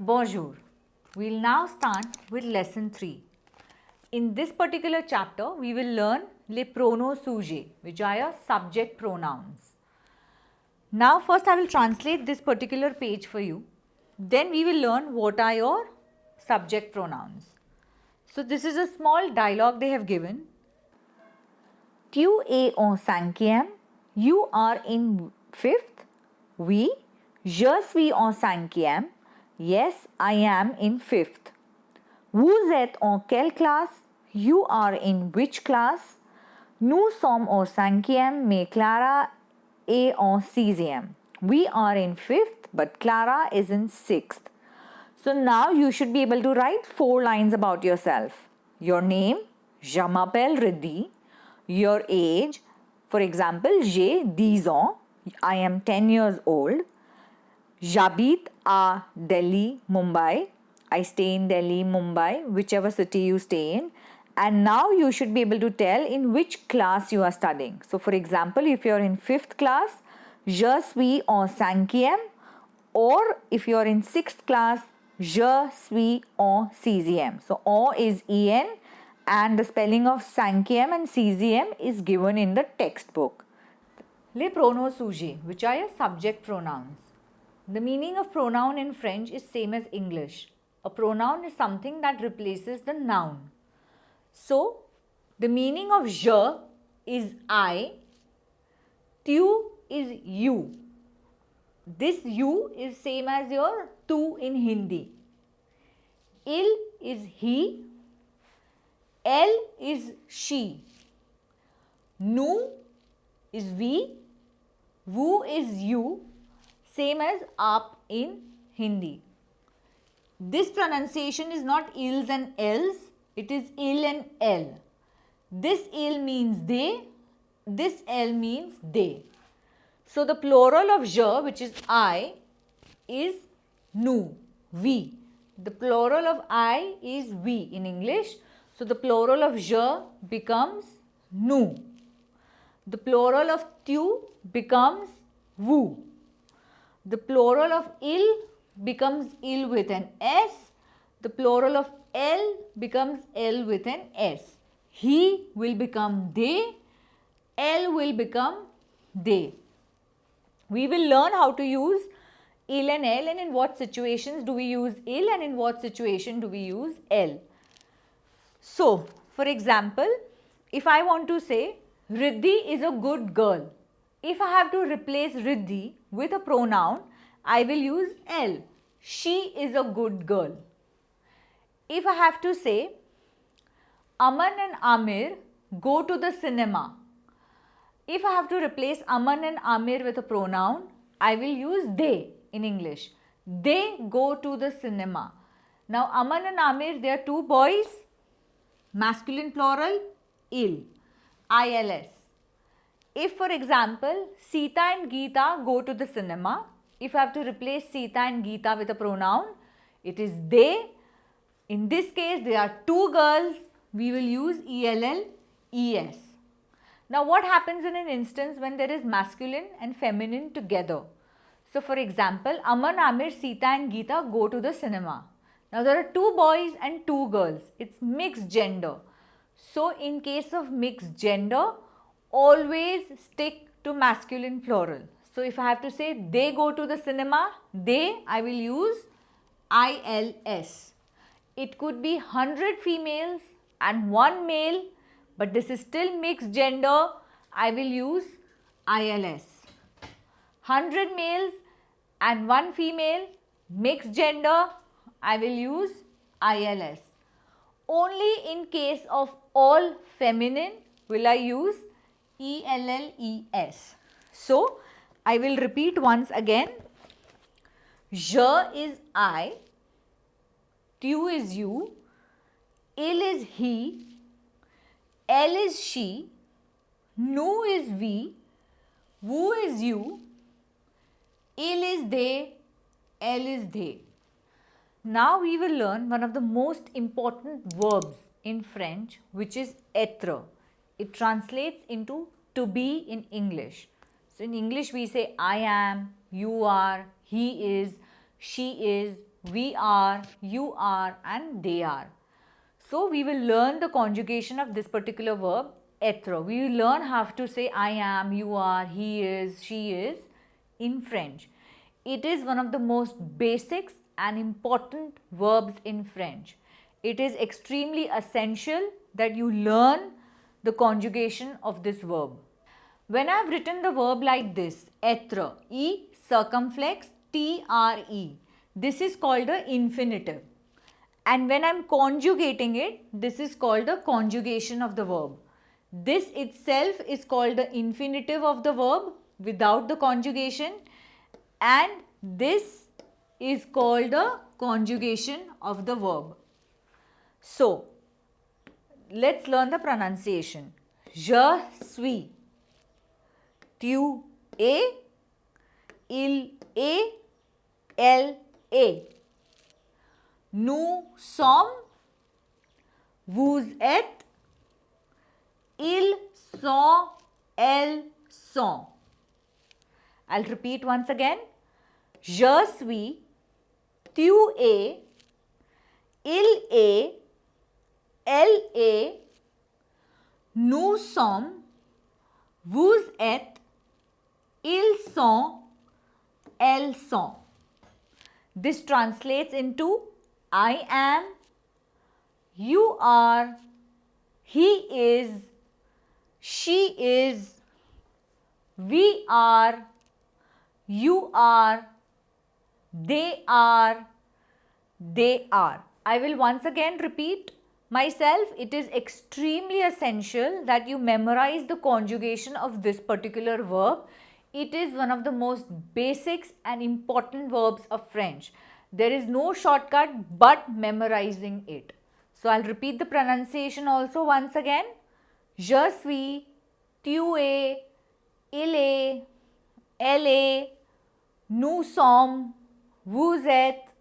Bonjour. We'll now start with lesson 3. In this particular chapter, we will learn les pronoms sujets, which are your subject pronouns. Now, first I will translate this particular page for you. Then we will learn what are your subject pronouns. So, this is a small dialogue they have given. Tu es en cinquième. You are in 5th. Oui. Je suis en cinquième. Yes, I am in 5th. Vous êtes en quelle classe? You are in which class? Nous sommes au cinquième, mais Clara est en sixième. We are in 5th, but Clara is in 6th. So now you should be able to write 4 lines about yourself. Your name, je m'appelle Riddhi. Your age, for example, j'ai 10 ans. I am 10 years old. J'habite à Delhi, Mumbai. I stay in Delhi, Mumbai, whichever city you stay in. And now you should be able to tell in which class you are studying. So for example, if you are in 5th class, je suis en cinquième. Or if you are in 6th class, je suis en sixième. So en is en and the spelling of cinquième and sixième is given in the textbook. Les pronoms sujets, which are your subject pronouns. The meaning of pronoun in French is same as English. A pronoun is something that replaces the noun. So, the meaning of je is I, tu is you. This you is same as your tu in Hindi. Il is he, elle is she. Nous is we, vous is you, same as aap in Hindi. This pronunciation is not ils and els, it is il and el. This il means they, this el means they. So the plural of je, which is I, is nous, we. The plural of I is we in English. So the plural of je becomes nous. The plural of tu becomes vous. The plural of il becomes il with an S. The plural of el becomes l with an S. He will become they. El will become they. We will learn how to use il and el, and in what situations do we use il and in what situation do we use el. So, for example, if I want to say Riddhi is a good girl, if I have to replace Riddhi with a pronoun, I will use el. She is a good girl. If I have to say Aman and Amir go to the cinema, if I have to replace Aman and Amir with a pronoun, I will use they in English. They go to the cinema. Now Aman and Amir, they are 2 boys, masculine plural, il, ILS. If for example, Sita and Geeta go to the cinema, if I have to replace Sita and Geeta with a pronoun, it is they. In this case, there are 2 girls, we will use ELL, ES. Now what happens in an instance when there is masculine and feminine together? So for example, Aman, Amir, Sita and Geeta go to the cinema. Now there are 2 boys and 2 girls. It's mixed gender. So in case of mixed gender, always stick to masculine plural. So if I have to say they go to the cinema, they, I will use ILS. It could be 100 females and 1 male, but this is still mixed gender, I will use ILS. 100 males and 1 female, mixed gender, I will use ILS. Only in case of all feminine will I use ELLES. So, I will repeat once again. Je is I, tu is you, il is he, elle is she, nous is we, vous is you, il is they, elle is they. Now we will learn one of the most important verbs in French, which is être. It translates into to be in English. So in English we say I am, you are, he is, she is, we are, you are, and they are. So we will learn the conjugation of this particular verb, être. We will learn how to say I am, you are, he is, she is in French. It is one of the most basics and important verbs in French. It is extremely essential that you learn the conjugation of this verb. When I have written the verb like this, être, E circumflex TRE, this is called the infinitive. And when I am conjugating it, this is called the conjugation of the verb. This itself is called the infinitive of the verb without the conjugation, and this is called the conjugation of the verb. So, let's learn the pronunciation. Je suis, tu es, il est, elle est. Nous sommes, vous êtes, ils sont, elles sont. I'll repeat once again. Je suis, tu es, il est, elle est, nous sommes, vous êtes, ils sont, elles sont. This translates into I am, you are, he is, she is, we are, you are, they are, they are. I will once again repeat myself. It is extremely essential that you memorize the conjugation of this particular verb. It is one of the most basics and important verbs of French. There is no shortcut but memorizing it. So I'll repeat the pronunciation also once again. Je suis, tu es, il est, elle est, nous sommes, vous êtes,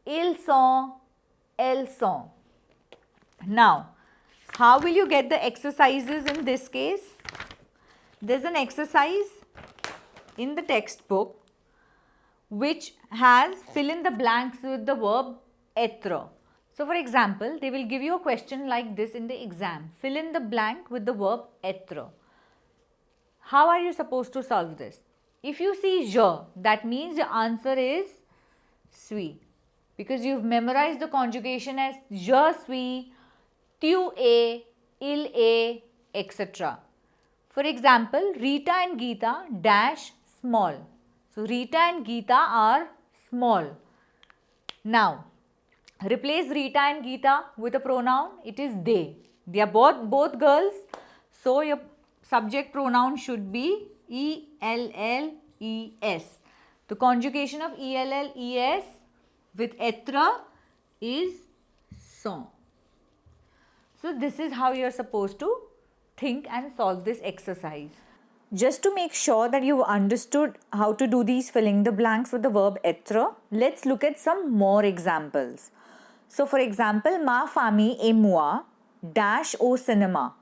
ils sont, elles sont. Now, how will you get the exercises in this case? There's an exercise in the textbook which has fill in the blanks with the verb être. So, for example, they will give you a question like this in the exam. Fill in the blank with the verb être. How are you supposed to solve this? If you see je, that means the answer is suis, because you've memorized the conjugation as je suis, tu es, il est, etc. For example, Rita and Geeta dash small. So, Rita and Geeta are small. Now, replace Rita and Geeta with a pronoun. It is they. They are both girls. So, your subject pronoun should be ELLES. The conjugation of ELLES with être is sont. So, this is how you are supposed to think and solve this exercise. Just to make sure that you've understood how to do these filling the blanks with the verb être, let's look at some more examples. So, for example, ma famille et moi dash au cinéma.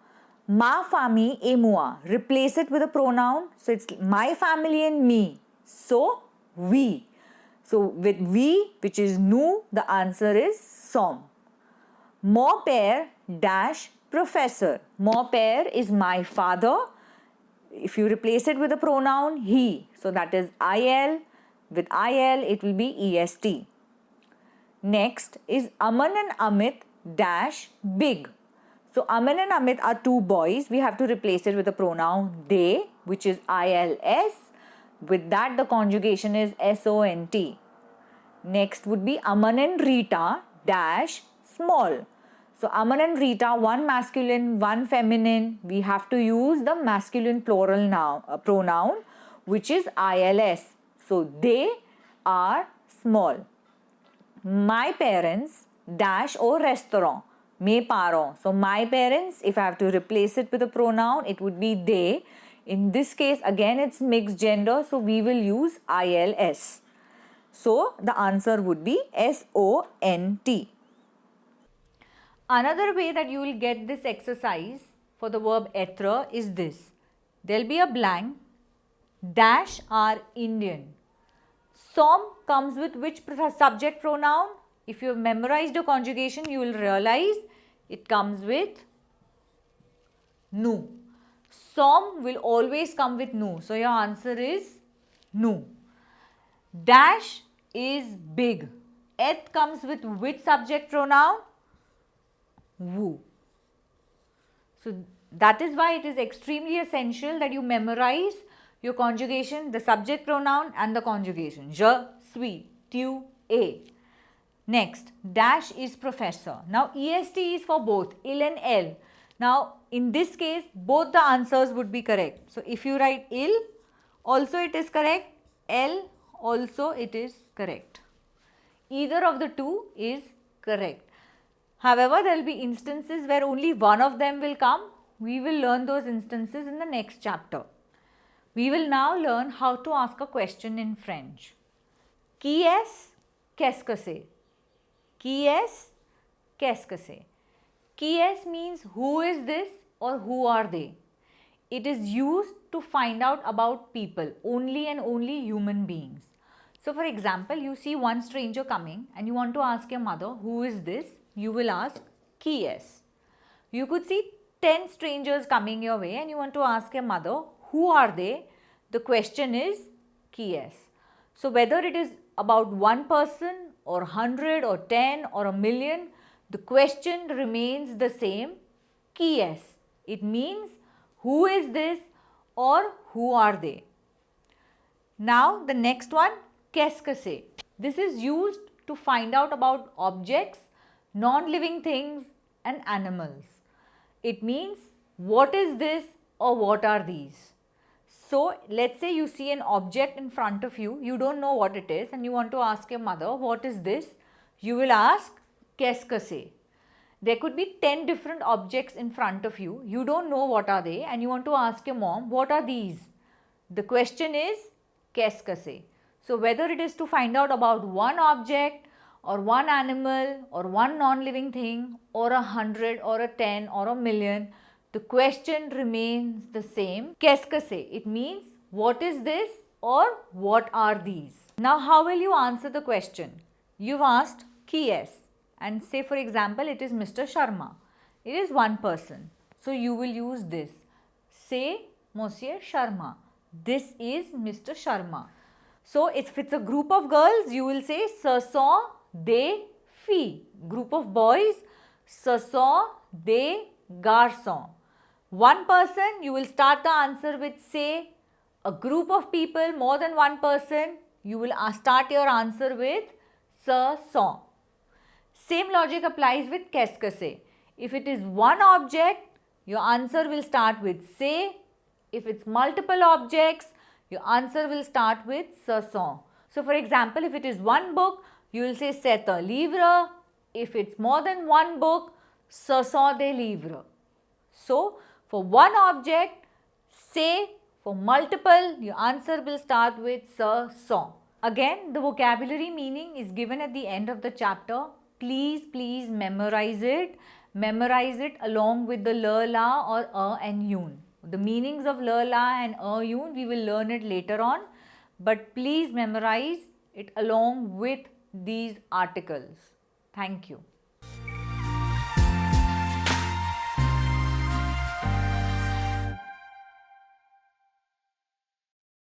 Ma famille et moi. Replace it with a pronoun. So, it's my family and me. So, we. So, with we, which is nous, the answer is sommes. Mon père dash professor. Mon père is my father. If you replace it with a pronoun he, so that is IL. With IL, it will be EST. Next is Aman and Amit dash big. So Aman and Amit are two boys. We have to replace it with a pronoun they, which is ILS. With that, the conjugation is SONT. Next would be Aman and Rita dash small. So Aman and Rita, one masculine, one feminine. We have to use the masculine plural now, pronoun, which is ILS. So they are small. My parents dash au restaurant. Mes parents. So my parents, if I have to replace it with a pronoun, it would be they. In this case, again, it's mixed gender, so we will use ILS. So the answer would be SONT. Another way that you will get this exercise for the verb être is this. There will be a blank, dash are Indian. Som comes with which subject pronoun? If you have memorized a conjugation, you will realize it comes with nu. Som will always come with nu. So your answer is nu. Dash is big. Eth comes with which subject pronoun? Wu. So that is why it is extremely essential that you memorize your conjugation, the subject pronoun and the conjugation. Je, suis, tu, es. Next, dash is professor. Now est is for both il and el. Now in this case both the answers would be correct. So if you write il, also it is correct, el also it is correct. Either of the two is correct. However, there will be instances where only one of them will come. We will learn those instances in the next chapter. We will now learn how to ask a question in French. Qui est? Qu'est-ce que c'est? Qui est? Qu'est-ce que c'est? Qui est means who is this or who are they. It is used to find out about people, only and only human beings. So for example, you see one stranger coming and you want to ask your mother, who is this? You will ask, qui est? You could see 10 strangers coming your way and you want to ask your mother, who are they? The question is, qui est? So whether it is about one person or 100 or 10 or a million, the question remains the same, qui est? It means who is this or who are they? Now the next one, qu'est-ce que c'est? This is used to find out about objects, non-living things and animals. It means what is this or what are these? So let's say you see an object in front of you, you don't know what it is and you want to ask your mother, what is this? You will ask, qu'est-ce que c'est? There could be 10 different objects in front of you, you don't know what are they and you want to ask your mom, what are these? The question is, qu'est-ce que c'est? So whether it is to find out about one object or one animal or one non-living thing or 100 or a 10 or a million, the question remains the same. Qu'est-ce que c'est? It means what is this or what are these? Now how will you answer the question? You've asked qui est and say for example it is Mr. Sharma. It is one person. So you will use this. Say Monsieur Sharma. This is Mr. Sharma. So if it's a group of girls, you will say ce sont des filles. Group of boys, ce sont des garçons. One person, you will start the answer with say. A group of people, more than one person, you will start your answer with ce sont. Same logic applies with qu'est-ce que c'est. If it is one object, your answer will start with say. If it's multiple objects, your answer will start with ce sont. So for example, if it is one book, you will say c'est un livre. If it's more than one book, ce sont des livres. So for one object, say. For multiple, your answer will start with ce sont. Again, the vocabulary meaning is given at the end of the chapter. Please memorize it. Memorize it along with the le, la or and yun. The meanings of le, la and yun, we will learn it later on. But please memorize it along with these articles. Thank you.